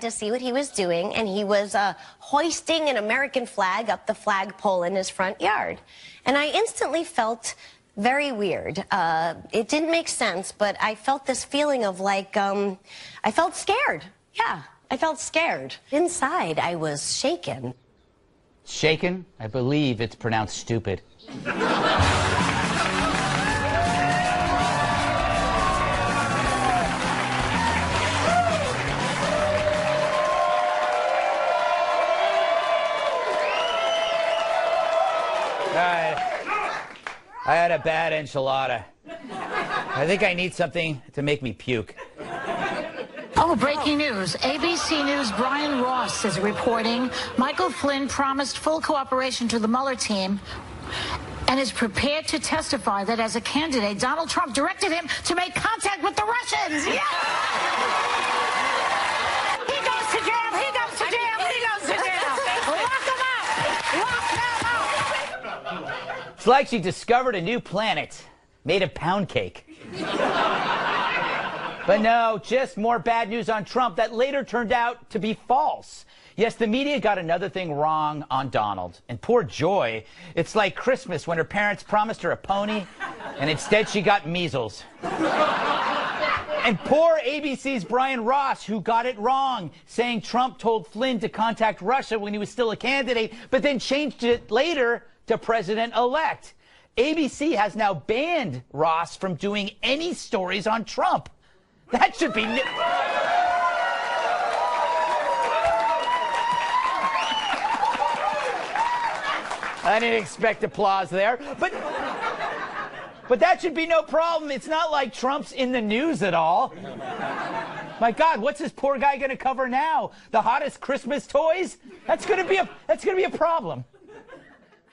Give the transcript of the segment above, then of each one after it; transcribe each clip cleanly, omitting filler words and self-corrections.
To see what he was doing, and he was hoisting an American flag up the flagpole in his front yard. And I instantly felt very weird. It didn't make sense, but I felt this feeling of like, I felt scared. Yeah, I felt scared. Inside, I was shaken. Shaken? I believe it's pronounced stupid. I had a bad enchilada. I think I need something to make me puke. Oh, breaking news. ABC News' Brian Ross is reporting Michael Flynn promised full cooperation to the Mueller team and is prepared to testify that as a candidate, Donald Trump directed him to make contact with the Russians. Yeah! He goes to jail, he goes to jail, he goes to jail. Lock him up! Lock him up! It's like she discovered a new planet made of pound cake. But no, just more bad news on Trump that later turned out to be false. Yes, the media got another thing wrong on Donald. And poor Joy, it's like Christmas when her parents promised her a pony, and instead she got measles. And poor ABC's Brian Ross, who got it wrong, saying Trump told Flynn to contact Russia when he was still a candidate, but then changed it later to president-elect. ABC has now banned Ross from doing any stories on Trump. That should be... I didn't expect applause there, but that should be no problem. It's not like Trump's in the news at all. My God, what's this poor guy going to cover now? The hottest Christmas toys? That's going to be a problem.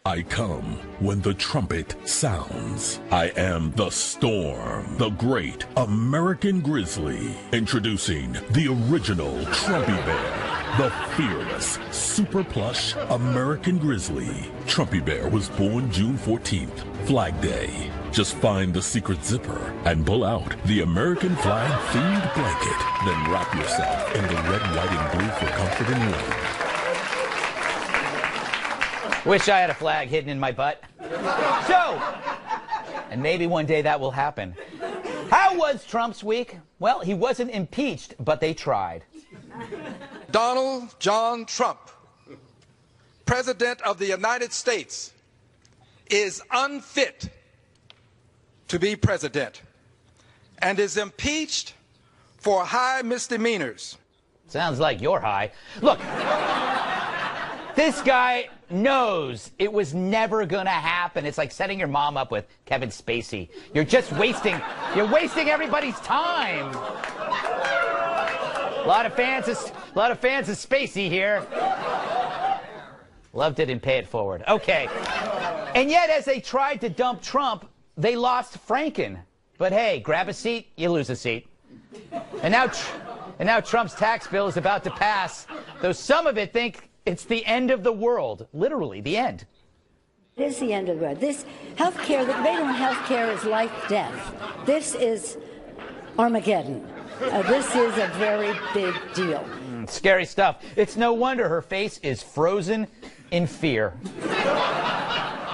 I come when the trumpet sounds. I am the storm, the great American grizzly. Introducing the original Trumpy Bear, the fearless, super plush American grizzly. Trumpy Bear was born June 14th, Flag Day. Just find the secret zipper and pull out the American flag-themed blanket. Then wrap yourself in the red, white, and blue for comfort and warmth. Wish I had a flag hidden in my butt. So, and maybe one day that will happen. How was Trump's week? Well, he wasn't impeached, but they tried. Donald John Trump, President of the United States, is unfit to be president and is impeached for high misdemeanors. Sounds like you're high. Look, this guy knows it was never gonna happen. It's like setting your mom up with Kevin Spacey. You're just wasting everybody's time. A lot of fans of Spacey here. Loved it and pay it forward. Okay. And yet, as they tried to dump Trump, they lost Franken. But hey, grab a seat, you lose a seat. And now Trump's tax bill is about to pass, though some of it think it's the end of the world. Literally, the end. It is the end of the world. This healthcare, the debate on healthcare is life, death. This is Armageddon. This is a very big deal. Scary stuff. It's no wonder her face is frozen in fear.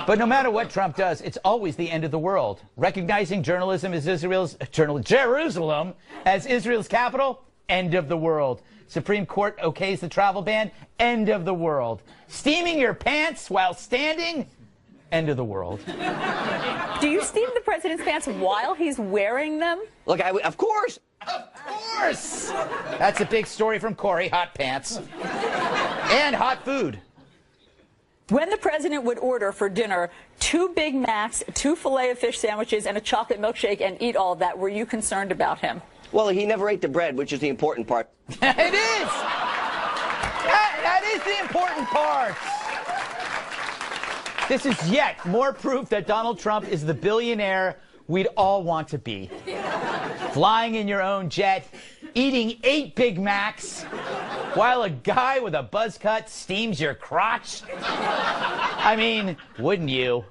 But no matter what Trump does, it's always the end of the world. Recognizing Jerusalem as Israel's capital, end of the world. Supreme Court okays the travel ban, end of the world. Steaming your pants while standing, end of the world. Do you steam the president's pants while he's wearing them? Look, of course. Of course. That's a big story from Corey, hot pants. And hot food. When the president would order for dinner 2 Big Macs, 2 Filet-O-Fish sandwiches, and a chocolate milkshake and eat all of that, were you concerned about him? Well, he never ate the bread, which is the important part. It is! That is the important part. This is yet more proof that Donald Trump is the billionaire we'd all want to be. Flying in your own jet, eating 8 Big Macs, while a guy with a buzz cut steams your crotch. I mean, wouldn't you?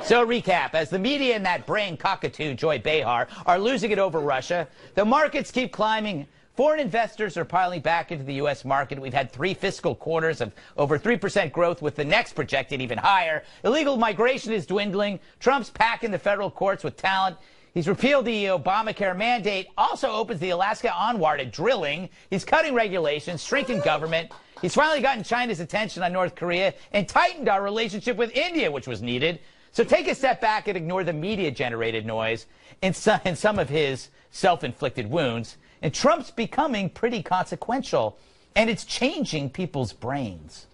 So recap, as the media and that brain cockatoo, Joy Behar, are losing it over Russia, the markets keep climbing Foreign investors are piling back into the U.S. market. We've had 3 fiscal quarters of over 3% growth, with the next projected even higher. Illegal migration is dwindling. Trump's packing the federal courts with talent. He's repealed the Obamacare mandate, also opens the Alaska onward to drilling. He's cutting regulations, shrinking government. He's finally gotten China's attention on North Korea and tightened our relationship with India, which was needed. So take a step back and ignore the media-generated noise and some of his self-inflicted wounds. And Trump's becoming pretty consequential, and it's changing people's brains.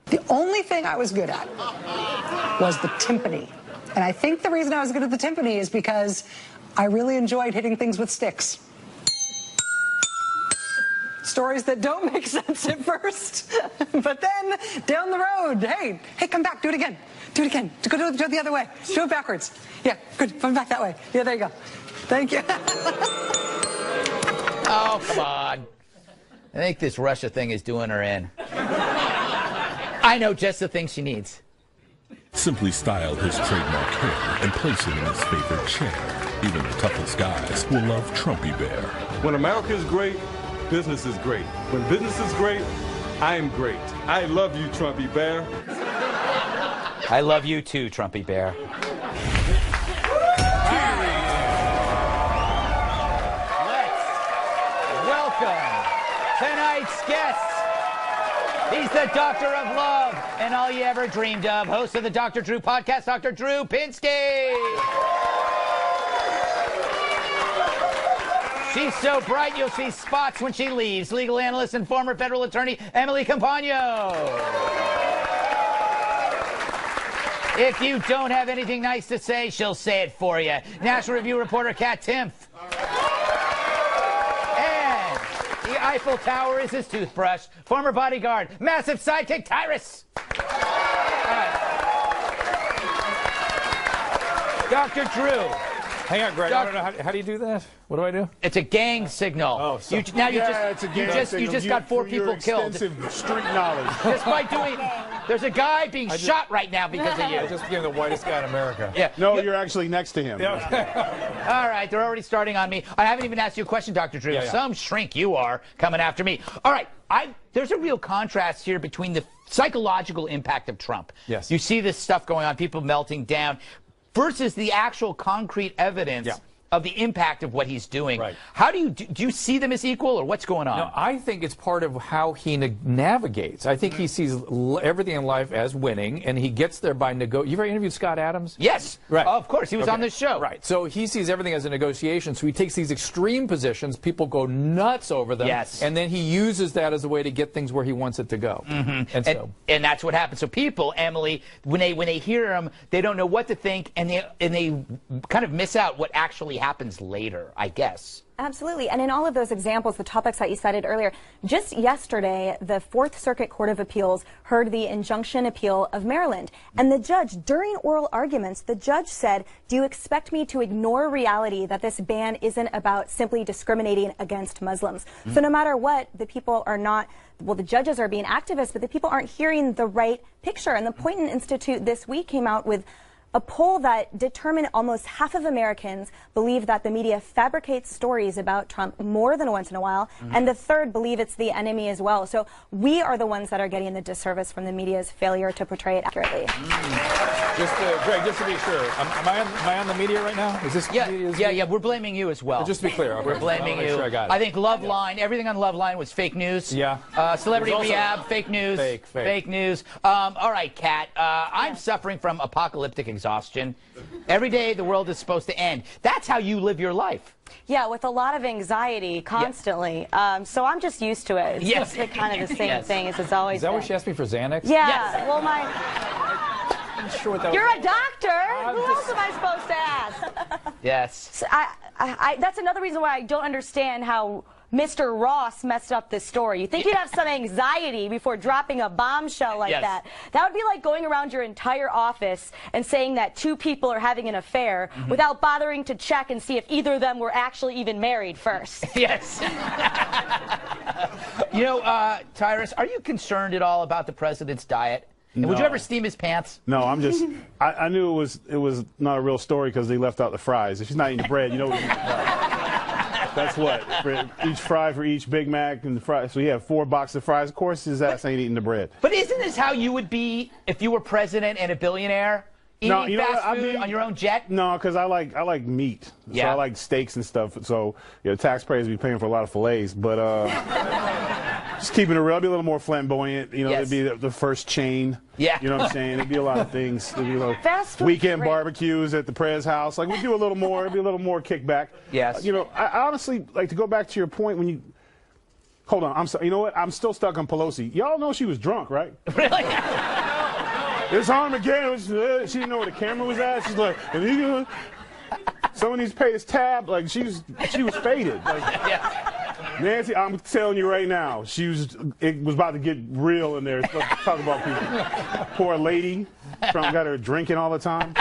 The only thing I was good at was the timpani. And I think the reason I was good at the timpani is because I really enjoyed hitting things with sticks. Stories that don't make sense at first, but then down the road, hey, come back, do it again. Do it again. Do it the other way. Do it backwards. Yeah, good. Come back that way. Yeah, there you go. Thank you. Oh, come on. I think this Russia thing is doing her in. I know just the thing she needs. Simply style his trademark hair and place him in his favorite chair. Even the toughest guys will love Trumpy Bear. When America is great, business is great. When business is great, I am great. I love you, Trumpy Bear. I love you too, Trumpy Bear. Let's welcome tonight's guest. He's the Doctor of Love and all you ever dreamed of. Host of the Dr. Drew podcast, Dr. Drew Pinsky. She's so bright you'll see spots when she leaves. Legal analyst and former federal attorney Emily Campagno. If you don't have anything nice to say, she'll say it for you. National Review reporter Kat Timpf. And the Eiffel Tower is his toothbrush. Former bodyguard, massive sidekick Tyrus. Dr. Drew. Hang on, Greg. I don't know. How do you do that? What do I do? It's a gang signal. Oh, you just got 4 people killed. Street knowledge. Just by doing. There's a guy being shot right now because of you. I just became the whitest guy in America. Yeah. No, you're actually next to him. Yeah. All right, they're already starting on me. I haven't even asked you a question, Dr. Drew. Yeah. Some shrink you are coming after me. All right, there's a real contrast here between the psychological impact of Trump. Yes. You see this stuff going on, people melting down, versus the actual concrete evidence of the impact of what he's doing. Right. How do you see them as equal, or what's going on? No, I think it's part of how he navigates. I think he sees everything in life as winning, and he gets there by negotiating. You ever interviewed Scott Adams? Yes. Right. Of course. He was on this show. Right. So he sees everything as a negotiation. So he takes these extreme positions. People go nuts over them. Yes. And then he uses that as a way to get things where he wants it to go. Mm-hmm. And that's what happens. So people, Emily, when they hear him, they don't know what to think, and they kind of miss out what actually happens later, I guess. Absolutely. And in all of those examples, the topics that you cited earlier, just yesterday, the Fourth Circuit Court of Appeals heard the injunction appeal of Maryland. And the judge, during oral arguments, the judge said, do you expect me to ignore reality that this ban isn't about simply discriminating against Muslims? So no matter what, the people are not, well, the judges are being activists, but the people aren't hearing the right picture. And the Poynton Institute this week came out with a poll that determined almost half of Americans believe that the media fabricates stories about Trump more than once in a while, and a third believe it's the enemy as well. So we are the ones that are getting the disservice from the media's failure to portray it accurately. Greg, just to be sure, am I on the media right now? Is this Yeah, we're blaming you as well. Just to be clear, okay. We're blaming you. Sure I got it. I think Loveline, everything on Loveline was fake news. Yeah. Celebrity It was also Rehab, fake news. Fake news. All right, Kat, I'm suffering from apocalyptic exhaustion. Every day the world is supposed to end. That's how you live your life. Yeah, with a lot of anxiety constantly. So I'm just used to it. It's just kind of the same thing as it's always Is that been. why she asked me for Xanax? Yeah. Yes. Well, I'm sure what that you're was. a doctor. Who else am I supposed to ask? Yes. So that's another reason why I don't understand how Mr. Ross messed up this story. You think you'd have some anxiety before dropping a bombshell like that. That would be like going around your entire office and saying that 2 people are having an affair without bothering to check and see if either of them were actually even married first. Yes. You know, Tyrus, are you concerned at all about the president's diet? And would you ever steam his pants? No, I'm just. I knew it was not a real story because they left out the fries. If she's not eating the bread, you know. That's what? For each fry for each Big Mac and the fries. So you have 4 boxes of fries. Of course his ass ain't eating the bread. But isn't this how you would be if you were president and a billionaire? Eating fast food on your own jet? No, because I like meat. Yeah. So I like steaks and stuff. So taxpayers be paying for a lot of fillets. But just keeping it real, I'd be a little more flamboyant. It'd be the first chain. Yeah. You know what I'm saying? It'd be a lot of things. It'd be fast food weekend barbecues at the Prez house. Like we do a little more. It'd be a little more kickback. Yes. I honestly like to go back to your point when you. Hold on. I'm sorry. You know what? I'm still stuck on Pelosi. Y'all know she was drunk, right? Really? It's Armageddon. She didn't know where the camera was at. She's like, someone needs to pay this tab. Like she was faded. Like, Nancy, I'm telling you right now, it was about to get real in there. Talk about people. Poor lady. Trump got her drinking all the time.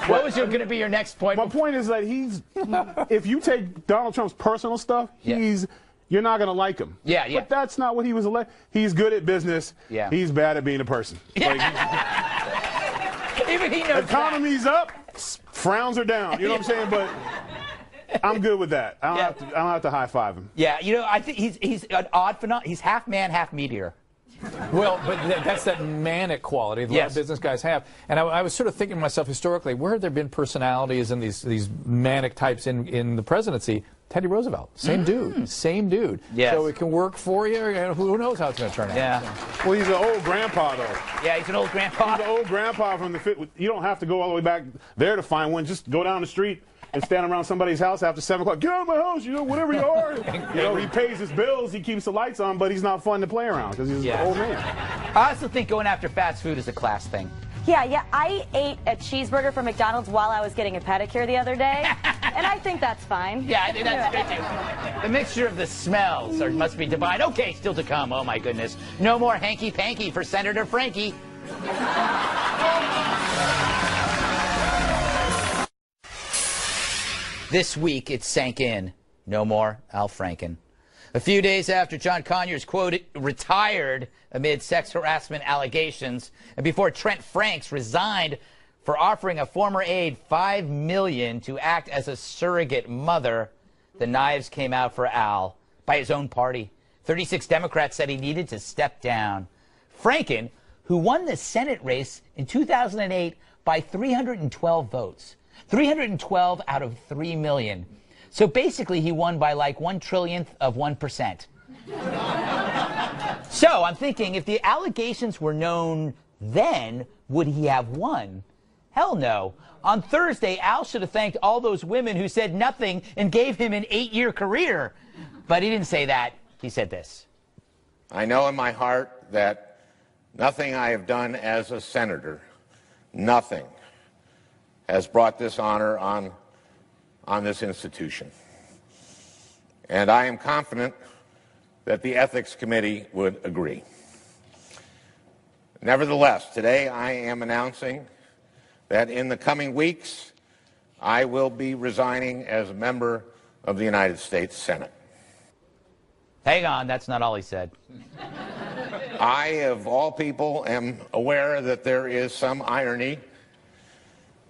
What was going to be your next point? My point is that if you take Donald Trump's personal stuff, you're not going to like him. Yeah. But that's not what he was elected. He's good at business. Yeah. He's bad at being a person. Yeah. Even he knows economy's up, frowns are down. You know what I'm saying? But I'm good with that. I don't have to high five him. Yeah, I think he's an odd phenomenon. He's half man, half meteor. Well, but that's that manic quality that a lot of business guys have. And I was sort of thinking to myself historically, where have there been personalities and these manic types in the presidency? Teddy Roosevelt, same dude. Yes. So it can work for you. And who knows how it's going to turn out? Yeah. Well, he's an old grandpa, though. Yeah, he's an old grandpa. He's an old grandpa from the fit. You don't have to go all the way back there to find one. Just go down the street and stand around somebody's house after 7 o'clock. Get out of my house, whatever you are. He pays his bills, he keeps the lights on, but he's not fun to play around because he's an old man. I also think going after fast food is a class thing. Yeah, I ate a cheeseburger from McDonald's while I was getting a pedicure the other day, and I think that's fine. Yeah, I think that's good too. The mixture of the smells must be divine. Okay, still to come. Oh my goodness. No more hanky-panky for Senator Frankie. This week it sank in. No more Al Franken. A few days after John Conyers, quote, retired amid sex harassment allegations, and before Trent Franks resigned for offering a former aide $5 million to act as a surrogate mother, the knives came out for Al by his own party. 36 Democrats said he needed to step down. Franken, who won the Senate race in 2008 by 312 votes, 312 out of 3 million. So basically, he won by like 1/1,000,000,000 of 1%. So I'm thinking, if the allegations were known then, would he have won? Hell no. On Thursday, Al should have thanked all those women who said nothing and gave him an 8-year career. But he didn't say that. He said this. I know in my heart that nothing I have done as a senator, nothing, has brought this honor on this institution. And I am confident that the Ethics Committee would agree. Nevertheless, today I am announcing that in the coming weeks, I will be resigning as a member of the United States Senate. Hang on, that's not all he said. I, of all people, am aware that there is some irony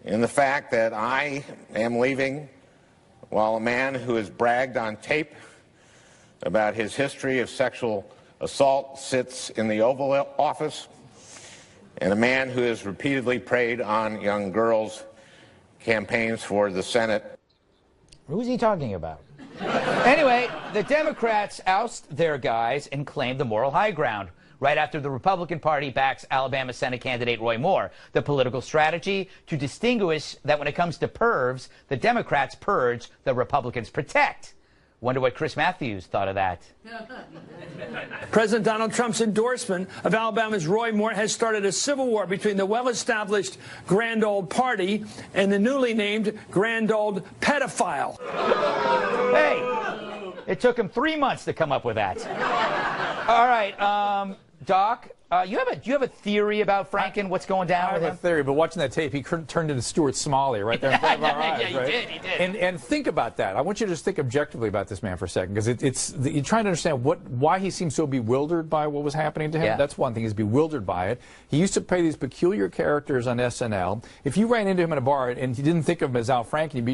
in the fact that I am leaving while a man who has bragged on tape about his history of sexual assault sits in the Oval Office, and a man who has repeatedly preyed on young girls campaigns for the Senate. Who's he talking about? Anyway, the Democrats oust their guys and claim the moral high ground right after the Republican Party backs Alabama Senate candidate Roy Moore. The political strategy to distinguish that when it comes to pervs, the Democrats purge, the Republicans protect. Wonder what Chris Matthews thought of that. President Donald Trump's endorsement of Alabama's Roy Moore has started a civil war between the well-established Grand Old Party and the newly named Grand Old Pedophile. Hey, it took him 3 months to come up with that. All right, Doc, you have a theory about Franken? What's going down with him? I have a theory, but watching that tape, he turned into Stuart Smalley right there in front of our eyes. Yeah, he did. And think about that. I want you to just think objectively about this man for a second, because you're trying to understand why he seems so bewildered by what was happening to him. Yeah. That's one thing. He's bewildered by it. He used to play these peculiar characters on SNL. If you ran into him in a bar and you didn't think of him as Al Franken, you'd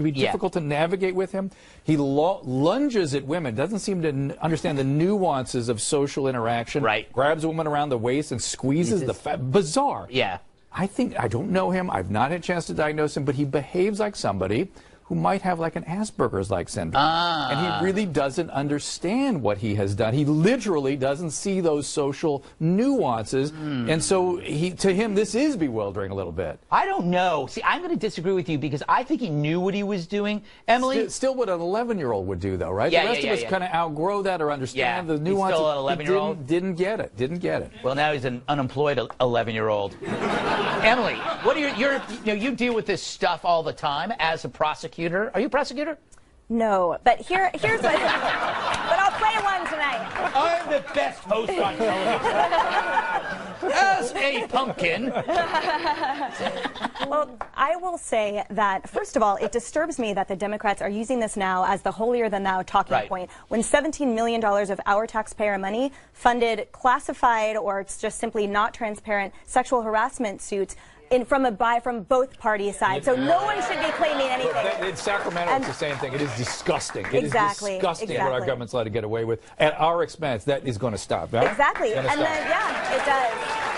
be difficult to navigate with him. He lunges at women, doesn't seem to understand the nuances of social interaction. Right. Grabs a woman around the waist and squeezes the fat. Bizarre. Yeah. I don't know him. I've not had a chance to diagnose him, but he behaves like somebody who might have like an Asperger's-like syndrome. And he really doesn't understand what he has done. He literally doesn't see those social nuances. And so to him, this is bewildering a little bit. I don't know. See, I'm going to disagree with you because I think he knew what he was doing. Emily? Still what an 11-year-old would do, though, right? Yeah, the rest of us kind of outgrow that or understand the he's nuances. still an 11-year-old? Didn't get it. Well, now he's an unemployed 11-year-old. Emily, what are you deal with this stuff all the time as a prosecutor. Are you a prosecutor? No, but here's what. But I'll play one tonight. I'm the best host on television. As a pumpkin. Well, I will say that, first of all, it disturbs me that the Democrats are using this now as the holier-than-thou talking point, when $17 million of our taxpayer money funded classified or it's just simply not transparent sexual harassment suits from both party sides. So no one should be claiming anything. In Sacramento, it's the same thing. It is disgusting. It is Exactly. disgusting what our government's allowed to get away with. At our expense, that is going to stop. Right? Exactly. And then, it does.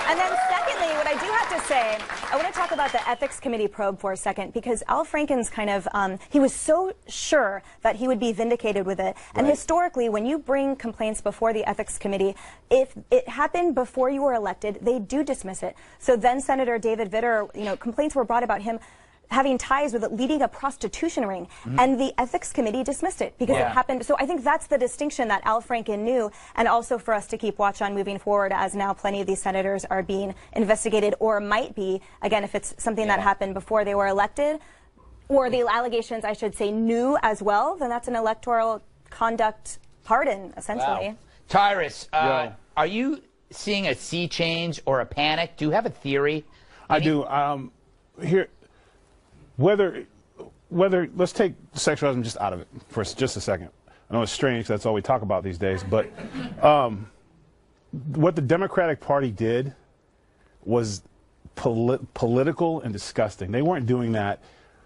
And then secondly, what I do have to say, I want to talk about the Ethics Committee probe for a second, because Al Franken's kind of, he was so sure that he would be vindicated with it. And historically, when you bring complaints before the Ethics Committee, if it happened before you were elected, they do dismiss it. So then Senator David Vitter, complaints were brought about him having ties with leading a prostitution ring, and the Ethics Committee dismissed it because it happened. So I think that's the distinction that Al Franken knew, and also for us to keep watch on moving forward, as now plenty of these senators are being investigated or might be, again, if it's something that happened before they were elected, or the allegations, I should say, new as well, then that's an electoral conduct pardon, essentially. Wow. Tyrus, are you seeing a sea change or a panic? Do you have a theory? I do. Here, whether let's take sexualism just out of it for just a second. I know it's strange because that's all we talk about these days, but what the Democratic Party did was political and disgusting. They weren't doing that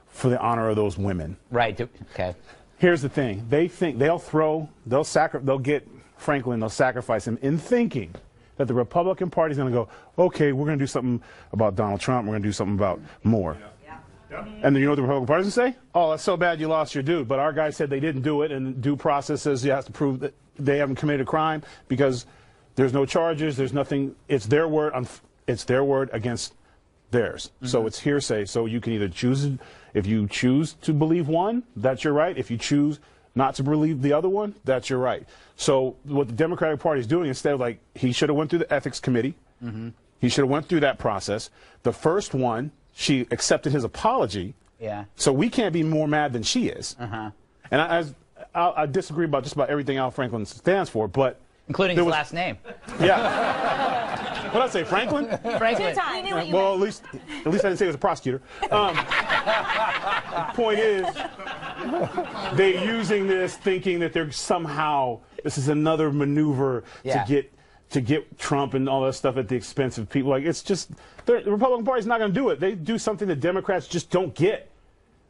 for the honor of those women. Right. Okay. Here's the thing. They think they'll get Franklin, they'll sacrifice him in thinking that the Republican Party is going to go, okay, we're going to do something about Donald Trump. We're going to do something about Moore. And then you know what the Republican Party is going to say? Oh, that's so bad you lost your dude. But our guy said they didn't do it, and due process says you have to prove that they haven't committed a crime because there's no charges, there's nothing. It's their word against theirs. So it's hearsay. So you can either choose, if you choose to believe one, that's your right. If you choose not to believe the other one, that's your right. So what the Democratic Party is doing, instead of he should have went through the Ethics Committee. He should have went through that process. The first one, she accepted his apology. Yeah. So we can't be more mad than she is. And I disagree about just about everything Al Franken stands for, but including his last name. Yeah. What did I say, Franklin? Franklin. Well, at least I didn't say he was a prosecutor. Point is, they're using this thinking that they're somehow, this is another maneuver to get Trump and all that stuff at the expense of people. It's just, the Republican Party's not going to do it. They do something that Democrats just don't get.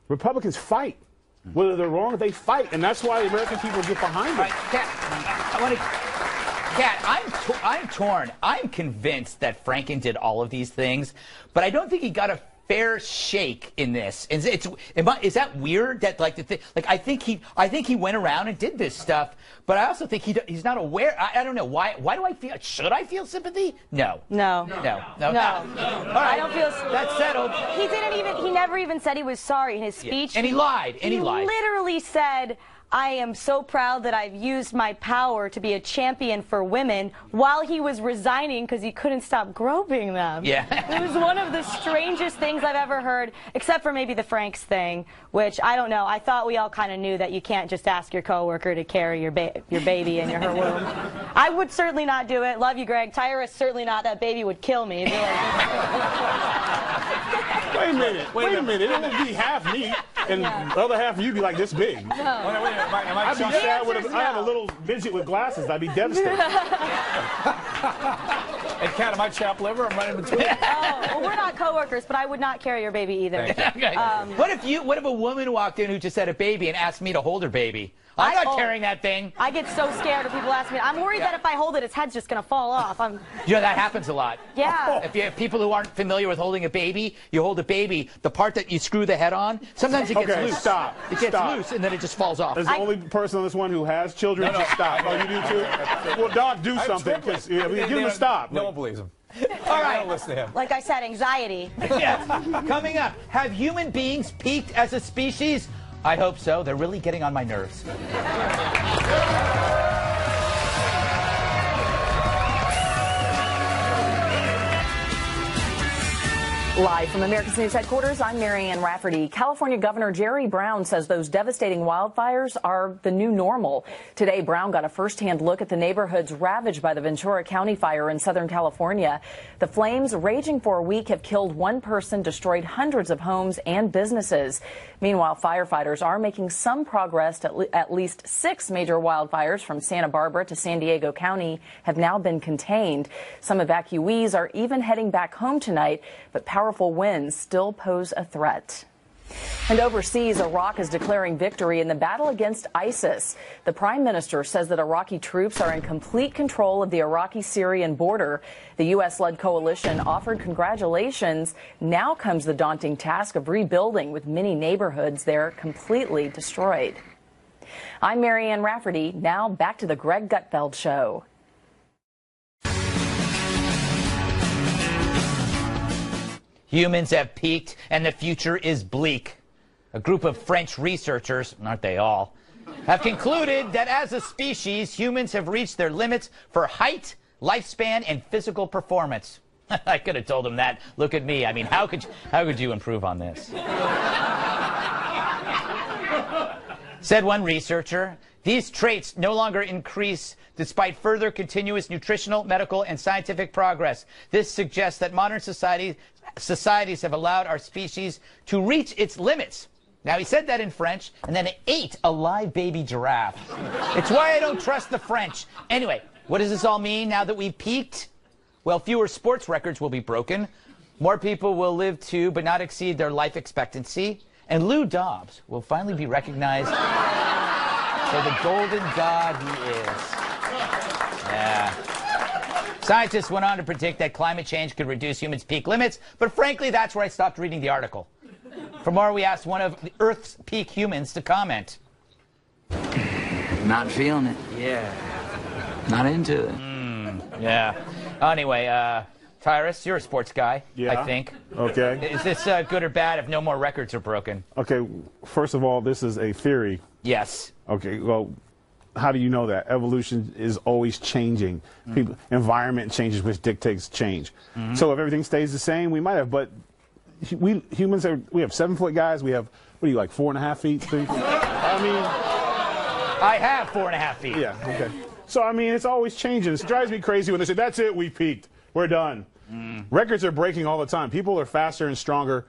Republicans fight. Whether they're wrong, they fight, and that's why the American people get behind it. Kat, I'm torn. I'm convinced that Franken did all of these things, but I don't think he got a fair shake in this. Is that weird? That I think he went around and did this stuff, but I also think he's not aware. I don't know why. Why do I feel? Should I feel sympathy? No. No. No. All right. I don't feel. That's settled. He never even said he was sorry in his speech. And he lied. He literally said, I am so proud that I've used my power to be a champion for women while he was resigning because he couldn't stop groping them. Yeah. It was one of the strangest things I've ever heard, except for maybe the Franks thing, which I don't know. I thought we all kind of knew that you can't just ask your coworker to carry your baby in her womb. I would certainly not do it. Love you, Greg. Tyra, certainly not. That baby would kill me. Wait a minute. Wait a minute. It would be half me, and the other half of you be like this big. No. I'd be sad with I have a little midget with glasses. I'd be devastated. And Kat, am I chapped liver? I'm right in between. Well, we're not coworkers, but I would not carry your baby either. What if a woman walked in who just had a baby and asked me to hold her baby? I'm not carrying that thing. I get so scared when people ask me. I'm worried that if I hold it, its head's just going to fall off. You know, that happens a lot. Yeah. If you have people who aren't familiar with holding a baby, you hold a baby, the part that you screw the head on, sometimes it gets loose. Stop. It gets loose, and then it just falls off. As the only person on this one who has children, just stop. Oh, you do too? Well, Doc, do something, because give him a stop. No one believes him. All right. Don't listen to him. Like I said, anxiety. Yes. Coming up, have human beings peaked as a species? I hope so. They're really getting on my nerves. Live from America's News headquarters, I'm Marianne Rafferty. California Governor Jerry Brown says those devastating wildfires are the new normal. Today, Brown got a first-hand look at the neighborhoods ravaged by the Ventura County fire in Southern California. The flames, raging for a week, have killed one person, destroyed hundreds of homes and businesses. Meanwhile, firefighters are making some progress. At least 6 major wildfires from Santa Barbara to San Diego County have now been contained. Some evacuees are even heading back home tonight, but powerful winds still pose a threat. And overseas, Iraq is declaring victory in the battle against ISIS. The Prime Minister says that Iraqi troops are in complete control of the Iraqi-Syrian border. The U.S.-led coalition offered congratulations. Now comes the daunting task of rebuilding, with many neighborhoods there completely destroyed. I'm Marianne Rafferty. Now back to the Greg Gutfeld Show. Humans have peaked, and the future is bleak. A group of French researchers, aren't they all, have concluded that as a species, humans have reached their limits for height, lifespan, and physical performance. I could have told them that. Look at me. I mean, how could you improve on this? Said one researcher, these traits no longer increase despite further continuous nutritional, medical, and scientific progress. This suggests that modern societies have allowed our species to reach its limits. Now, he said that in French, and then ate a live baby giraffe. It's why I don't trust the French. Anyway, what does this all mean now that we've peaked? Well, fewer sports records will be broken. More people will live to but not exceed their life expectancy. And Lou Dobbs will finally be recognized for the golden god he is. Yeah. Scientists went on to predict that climate change could reduce humans' peak limits, but frankly, that's where I stopped reading the article. For more, we asked one of the Earth's peak humans to comment. Not feeling it. Yeah. Not into it. Yeah. Anyway, Tyrus, you're a sports guy, Yeah. I think. Okay. Is this good or bad if no more records are broken? Okay, first of all, this is a theory. Yes. Okay, well, how do you know that? Evolution is always changing. Environment changes, which dictates change. So if everything stays the same, we might have, but we humans we have 7-foot guys. We have, what are you, like 4.5 feet? 3 feet? I mean, I have 4.5 feet. Yeah, okay. So, I mean, it's always changing. It drives me crazy when they say, that's it, we peaked. We're done. Records are breaking all the time. People are faster and stronger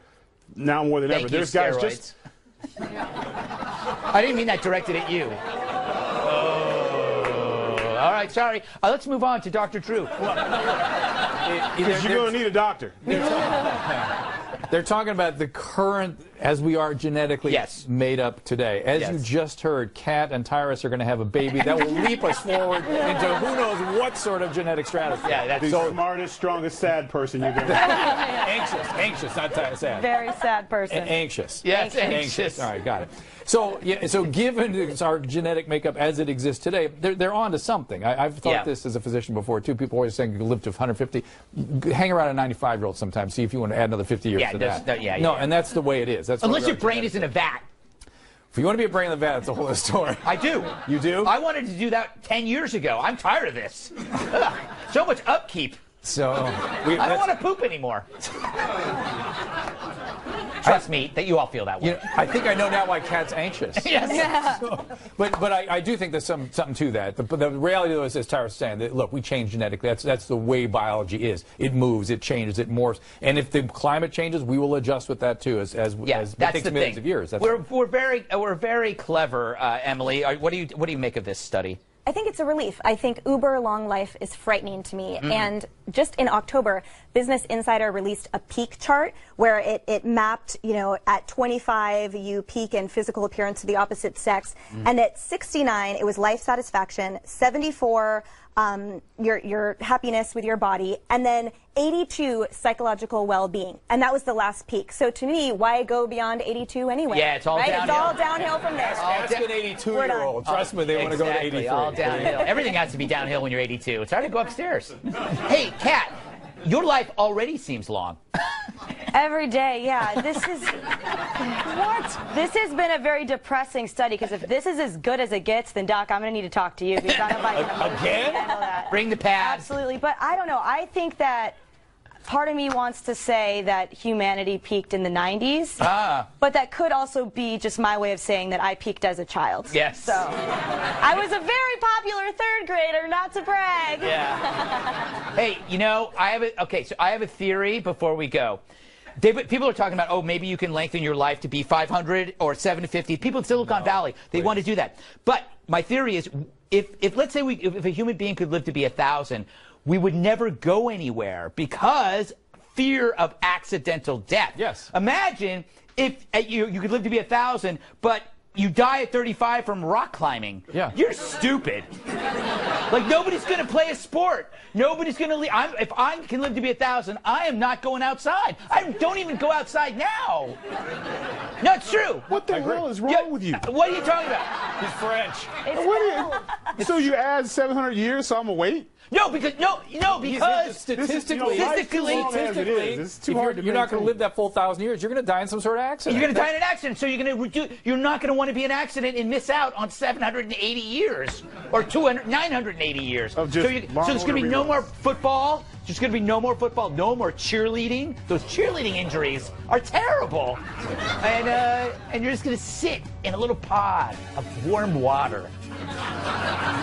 now more than ever. Thank you, There's guys steroids. just... I didn't mean that directed at you. All right, sorry. Let's move on to Dr. Drew. Because you're going to need a doctor. They're talking about the current, as we are genetically made up today. As you just heard, Kat and Tyrus are going to have a baby that will leap us forward into who knows what sort of genetic stratosphere. Yeah, that's the smartest, strongest, sad person you're going to Anxious, not sad. Very sad person. Anxious. Yes, anxious. All right, got it. So, so given our genetic makeup as it exists today, they're on to something. I've thought this as a physician before, too. People always saying you can live to 150. Hang around a 95-year-old sometimes, see if you want to add another 50 years to that. Yeah, no, and that's the way it is. That's unless your brain is in a vat. If you want to be a brain in the vat, it's a whole other story. I do. You do? I wanted to do that 10 years ago. I'm tired of this. So much upkeep. So I don't want to poop anymore. Trust me that you all feel that way. You know, I think I know now why Kat's anxious. Yes. Yeah. But I do think there's something to that. The reality, though, is, as Tyra's saying, that, look, we change genetically. That's the way biology is. It moves, it changes, it morphs. And if the climate changes, we will adjust with that too. As that's it takes the millions thing. of years. We're very clever, Emily. What do you make of this study? I think it's a relief. I think uber long life is frightening to me. And just in October, Business Insider released a peak chart where it mapped, you know, at 25 you peak in physical appearance to the opposite sex, and at 69 it was life satisfaction, 74 your happiness with your body, and then 82 psychological well-being, and that was the last peak. So to me, why go beyond 82 anyway? Yeah, it's all downhill. It's all downhill from there. Ask an 82-year-old. Trust me, they want to go to 83. All downhill. Everything has to be downhill when you're 82. It's hard to go upstairs. Hey, Kat, your life already seems long. Every day, yeah. This is what? This has been a very depressing study, because if this is as good as it gets, then Doc, I'm going to need to talk to you, because I don't know if I can Again? handle that. Bring the pad. Absolutely, but I don't know. I think that part of me wants to say that humanity peaked in the 90s, but that could also be just my way of saying that I peaked as a child. Yes. So I was a very popular third grader, not to brag. Yeah. Hey, you know, I have a theory before we go. People are talking about, oh, maybe you can lengthen your life to be 500 or 750. People in Silicon Valley, they want to do that. But my theory is, if let's say if a human being could live to be 1,000, we would never go anywhere because fear of accidental death. Yes. Imagine if you could live to be 1,000, but you die at 35 from rock climbing. Yeah. You're stupid. Like, nobody's going to play a sport. Nobody's going to leave. If I can live to be 1,000, I am not going outside. I don't even go outside now. No, it's true. What the hell is wrong with you? What are you talking about? He's French. So you add 700 years, so I'm going to wait? No, because statistically, you're not going to live that full 1,000 years. You're going to die in some sort of accident. You're going to die in an accident, so you're not going to want to be in an accident and miss out on 780 years or 980 years. So there's going to be no more football. There's going to be no more football, no more cheerleading. Those cheerleading injuries are terrible, and you're just going to sit in a little pod of warm water.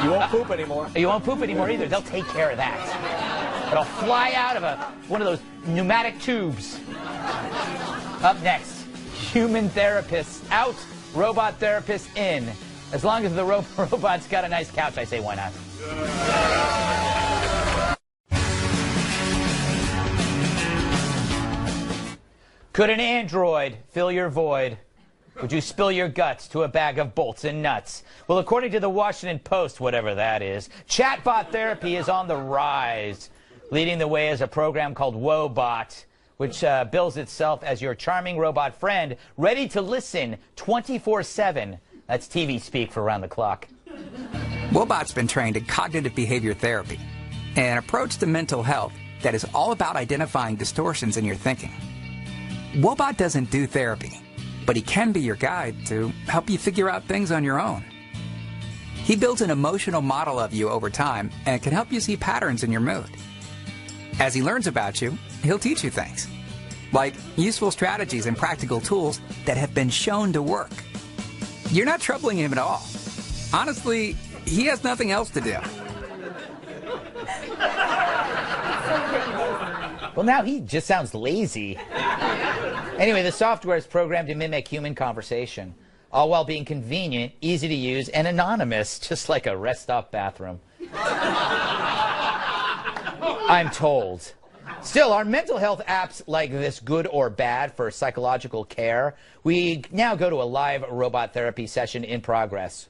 You won't poop anymore. You won't poop anymore either. They'll take care of that. It'll fly out of one of those pneumatic tubes. Up next, human therapists out, robot therapists in. As long as the robot's got a nice couch, I say why not? Could an android fill your void? Would you spill your guts to a bag of bolts and nuts? Well, according to the Washington Post, whatever that is, chatbot therapy is on the rise. Leading the way is a program called Wobot, which bills itself as your charming robot friend, ready to listen 24/7. That's TV speak for around the clock. Wobot's been trained in cognitive behavior therapy, an approach to mental health that is all about identifying distortions in your thinking. Wobot doesn't do therapy, but he can be your guide to help you figure out things on your own. He builds an emotional model of you over time and can help you see patterns in your mood. As he learns about you, he'll teach you things, like useful strategies and practical tools that have been shown to work. You're not troubling him at all. Honestly, he has nothing else to do. Well, now he just sounds lazy. Anyway, the software is programmed to mimic human conversation, all while being convenient, easy to use, and anonymous, just like a rest stop bathroom. I'm told. Still, are mental health apps like this good or bad for psychological care? We now go to a live robot therapy session in progress.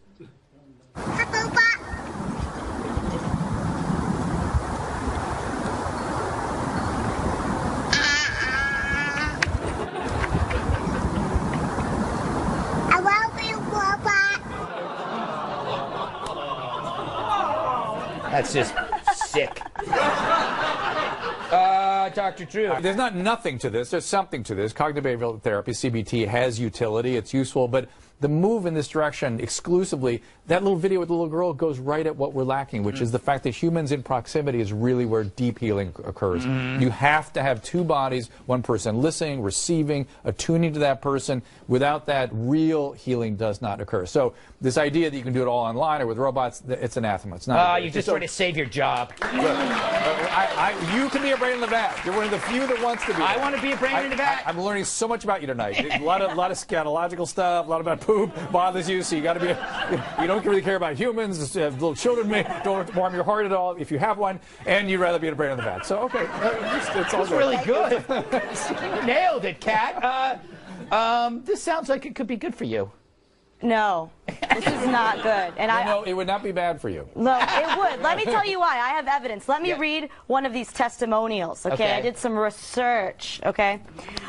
That's just sick. Dr. Drew. There's not nothing to this. There's something to this. Cognitive behavioral therapy, CBT, has utility. It's useful. But the move in this direction exclusively, that little video with the little girl goes right at what we're lacking, which is the fact that humans in proximity is really where deep healing occurs. You have to have two bodies, one person listening, receiving, attuning to that person. Without that, real healing does not occur. So this idea that you can do it all online or with robots, it's anathema. It's not. You're just trying to save your job. You can be a brain in the vat. You're one of the few that wants to be. I want to be a brain in the vat. I'm learning so much about you tonight. A lot of scatological stuff, a lot about poop bothers you, so you got to be. You don't really care about humans. Little children don't warm your heart at all if you have one, and you'd rather be a brain in the vat. So okay, it's all good. Really good. You nailed it, Kat. This sounds like it could be good for you. No, this is not good. And no, it would not be bad for you. No, it would. Let me tell you why. I have evidence. Let me read one of these testimonials, okay? I did some research, okay?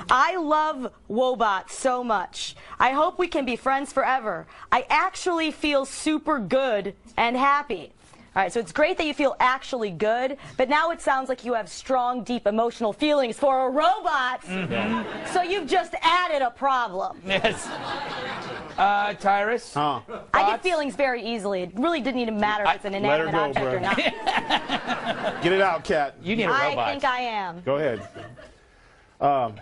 I love Wobots so much. I hope we can be friends forever. I actually feel super good and happy. All right, so it's great that you feel actually good, but now it sounds like you have strong, deep emotional feelings for a robot. So you've just added a problem. Yes. Tyrus? I get feelings very easily. It really didn't even matter if it's an inanimate object or not. Get it out, Kat. You need a robot. I think I am. Go ahead.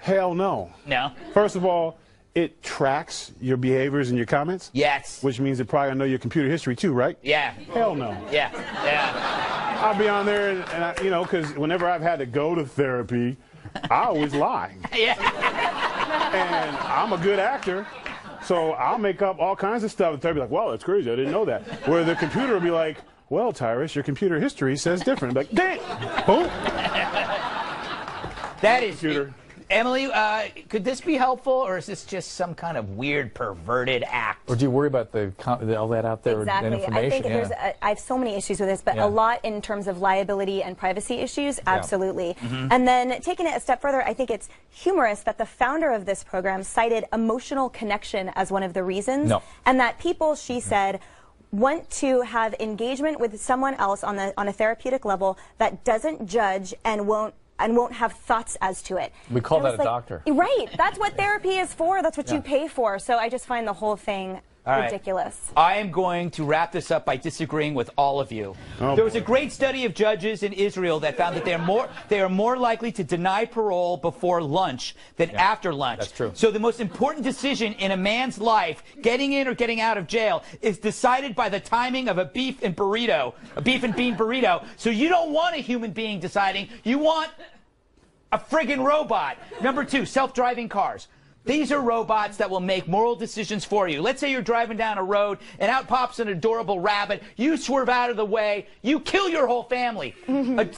Hell no. No. First of all, it tracks your behaviors and your comments? Yes. Which means it probably know your computer history too, right? Yeah. Hell no. Yeah. Yeah. I'll be on there and I, you know, because whenever I've had to go to therapy, I always lie. Yeah. And I'm a good actor, so I'll make up all kinds of stuff. And therapy like, well, that's crazy. I didn't know that. Where the computer will be like, well, Tyrus, your computer history says different. Like, dang. Boom. That is. Computer. Emily, could this be helpful, or is this just some kind of weird, perverted act? Or do you worry about all that out there? Exactly. That information? I think I have so many issues with this, but a lot in terms of liability and privacy issues, absolutely. And then taking it a step further, I think it's humorous that the founder of this program cited emotional connection as one of the reasons, and that people, she said, want to have engagement with someone else on a therapeutic level that doesn't judge and won't have thoughts as to it. We call that a doctor. Right. That's what therapy is for. That's what you pay for. So I just find the whole thing ridiculous. I am going to wrap this up by disagreeing with all of you. There was a great study of judges in Israel that found that they are more likely to deny parole before lunch than after lunch. That's true. So the most important decision in a man's life, getting in or getting out of jail, is decided by the timing of a beef and bean burrito. So you don't want a human being deciding. You want a friggin' robot. Number 2, self-driving cars. These are robots that will make moral decisions for you. Let's say you're driving down a road and out pops an adorable rabbit. You swerve out of the way. You kill your whole family.